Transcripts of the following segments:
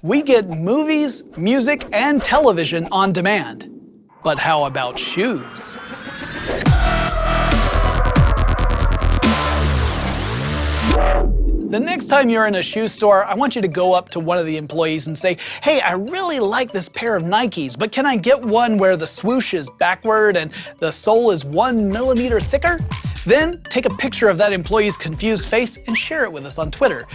We get movies, music, and television on demand. But how about shoes? The next time you're in a shoe store, I want you to go up to one of the employees and say, "Hey, I really like this pair of Nikes, but can I get one where the swoosh is backward and the sole is 1 millimeter thicker?" Then take a picture of that employee's confused face and share it with us on Twitter.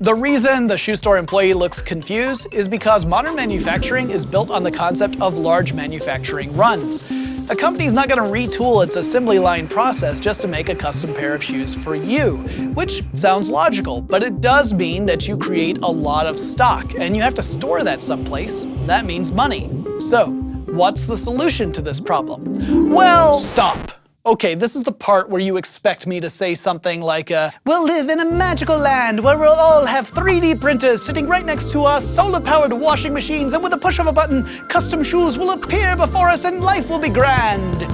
The reason the shoe store employee looks confused is because modern manufacturing is built on the concept of large manufacturing runs. A company's not going to retool its assembly line process just to make a custom pair of shoes for you, which sounds logical, but it does mean that you create a lot of stock and you have to store that someplace. That means money. So, what's the solution to this problem? Well, stop. Okay, this is the part where you expect me to say something like, we'll live in a magical land where we'll all have 3D printers sitting right next to us, solar-powered washing machines, and with a push of a button, custom shoes will appear before us and life will be grand.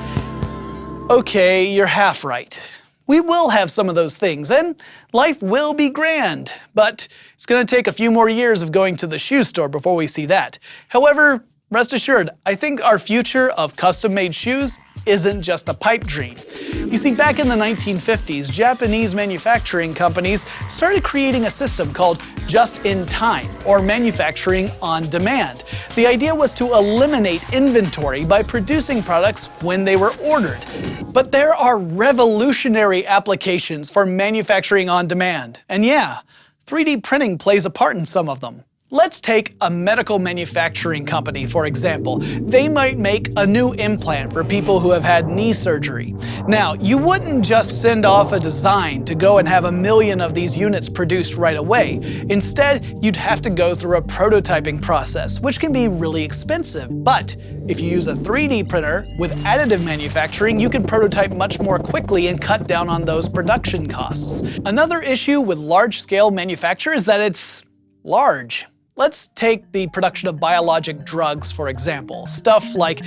Okay, you're half right. We will have some of those things, and life will be grand. But it's gonna take a few more years of going to the shoe store before we see that. However, rest assured, I think our future of custom-made shoes isn't just a pipe dream. You see, back in the 1950s, Japanese manufacturing companies started creating a system called just-in-time, or manufacturing on demand. The idea was to eliminate inventory by producing products when they were ordered. But there are revolutionary applications for manufacturing on demand. And yeah, 3D printing plays a part in some of them. Let's take a medical manufacturing company, for example. They might make a new implant for people who have had knee surgery. Now, you wouldn't just send off a design to go and have 1 million of these units produced right away. Instead, you'd have to go through a prototyping process, which can be really expensive. But if you use a 3D printer with additive manufacturing, you can prototype much more quickly and cut down on those production costs. Another issue with large-scale manufacture is that it's large. Let's take the production of biologic drugs, for example. Stuff like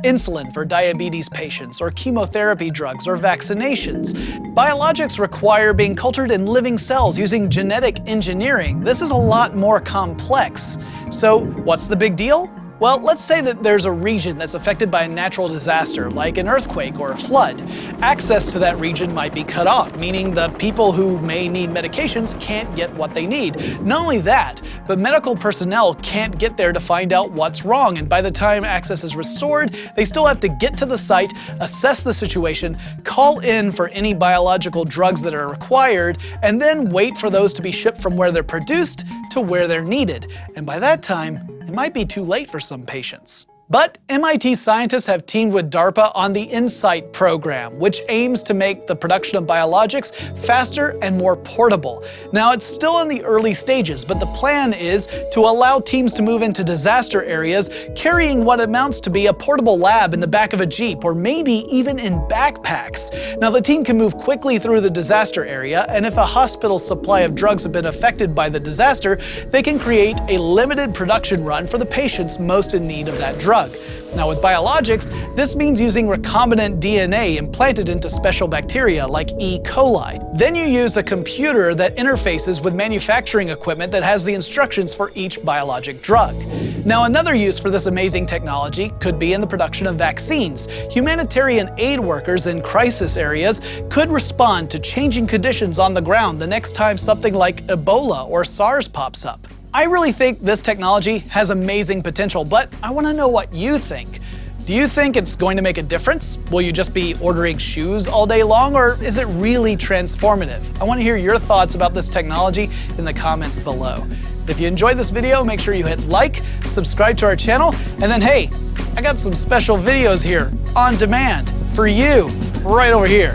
insulin for diabetes patients, or chemotherapy drugs, or vaccinations. Biologics require being cultured in living cells using genetic engineering. This is a lot more complex. So what's the big deal? Well, let's say that there's a region that's affected by a natural disaster, like an earthquake or a flood. Access to that region might be cut off, meaning the people who may need medications can't get what they need. Not only that, but medical personnel can't get there to find out what's wrong, and by the time access is restored, they still have to get to the site, assess the situation, call in for any biological drugs that are required, and then wait for those to be shipped from where they're produced to where they're needed. And by that time, it might be too late for some patients. But MIT scientists have teamed with DARPA on the InSight program, which aims to make the production of biologics faster and more portable. Now, it's still in the early stages, but the plan is to allow teams to move into disaster areas carrying what amounts to be a portable lab in the back of a Jeep, or maybe even in backpacks. Now, the team can move quickly through the disaster area, and if a hospital's supply of drugs have been affected by the disaster, they can create a limited production run for the patients most in need of that drug. Now, with biologics, this means using recombinant DNA implanted into special bacteria like E. coli. Then you use a computer that interfaces with manufacturing equipment that has the instructions for each biologic drug. Now, another use for this amazing technology could be in the production of vaccines. Humanitarian aid workers in crisis areas could respond to changing conditions on the ground the next time something like Ebola or SARS pops up. I really think this technology has amazing potential, but I want to know what you think. Do you think it's going to make a difference? Will you just be ordering shoes all day long, or is it really transformative? I want to hear your thoughts about this technology in the comments below. If you enjoyed this video, make sure you hit like, subscribe to our channel, and then hey, I got some special videos here on demand for you right over here.